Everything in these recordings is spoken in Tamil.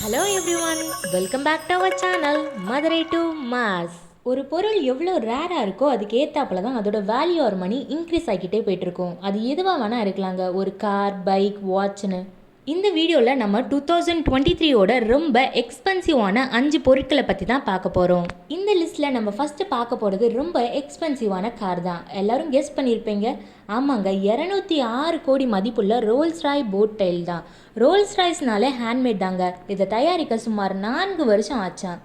Hello everyone, welcome back to our channel Madurai to mass. ஒரு பொருள் எவ்வளோ ரேராக இருக்கோ அதுக்கு ஏற்றாப்புல தான் அதோட வேல்யூ ஆர் மணி இன்க்ரீஸ் ஆகிக்கிட்டே போயிட்டுருக்கோம். அது எதுவாக வேணால் இருக்கலாங்க, ஒரு கார், பைக், வாட்ச்னு. இந்த வீடியோவில் நம்ம 2023ஓட ரொம்ப எக்ஸ்பென்சிவான 5 பொருட்களை பற்றி தான் பார்க்க போகிறோம். இந்த லிஸ்ட்டில் நம்ம ஃபஸ்ட்டு பார்க்க போகிறது ரொம்ப எக்ஸ்பென்சிவான கார் தான். எல்லோரும் கெஸ் பண்ணியிருப்பீங்க. ஆமாங்க, 206 கோடி மதிப்புள்ள ரோல்ஸ் ராய் போட் டைல் தான். ரோல்ஸ் ராய்ஸ்னாலே ஹேண்ட்மேட் தாங்க. இதை தயாரிக்க சுமார் 4 வருஷம் ஆச்சான்.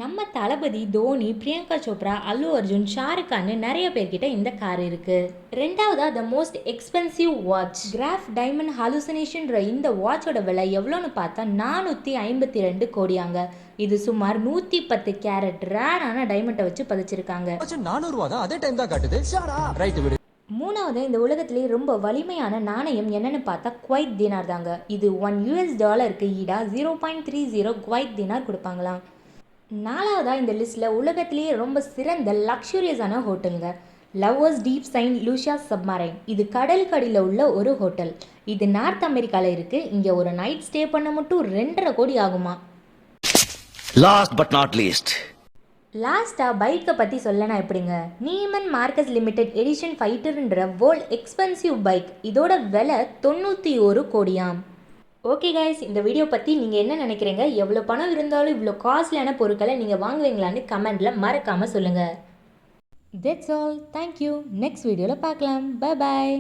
நம்ம தளபதி, தோனி, பிரியங்கா சோப்ரா, அல்லு அர்ஜுன், ஷாருக் கான் நிறைய பேர்கிட்ட இந்த கார் இருக்கு. ரெண்டாவதா the most expensive watch Graff diamond ஹாலுசினேஷன்ற இந்த வாட்சோட விலை எவ்வளோன்னு பார்த்தா 452 கோடியாங்க. இது சுமார் 110 கேரட் ரேரான டைமண்டை வச்சு பதிச்சிருக்காங்க. மூணாவது, இந்த உலகத்திலே ரொம்ப வலிமையான நாணயம் என்னன்னு பார்த்தா குவைத் தினார் தாங்க. இது $1 ஈடா 0.30 குவைத் தினார் கொடுப்பாங்களாம். நாலாவதா இந்த லிஸ்ட்டில் உலகத்திலேயே ரொம்ப சிறந்த லக்ஸூரியஸான ஹோட்டலுங்க, lovers deep saint Lucia submarine. இது கடலுக்கடியில் உள்ள ஒரு ஹோட்டல். இது நார்த் அமெரிக்காவில் இருக்குது. இங்கே ஒரு நைட் ஸ்டே பண்ண மட்டும் 2.5 கோடி ஆகுமா. லாஸ்ட் பட் நாட் லீஸ்ட், லாஸ்ட்டாக பைக்கை பற்றி சொல்லனா எப்படிங்க, நீமன் மார்க்கஸ் லிமிடெட் எடிஷன் ஃபைட்டர்ன்ற வேர்ல்ட் எக்ஸ்பென்சிவ் பைக். இதோட விலை 91 கோடியாம். ஓகே கைஸ், இந்த வீடியோ பற்றி நீங்கள் என்ன நினைக்கிறீங்க? எவ்வளோ பணம் இருந்தாலும் இவ்வளோ காஸ்ட்லியான பொருட்களை நீங்கள் வாங்குவீங்களான்னு கமெண்டில் மறக்காமல் சொல்லுங்கள். That's all. தேங்க்யூ. நெக்ஸ்ட் வீடியோவில் பார்க்கலாம். Bye bye.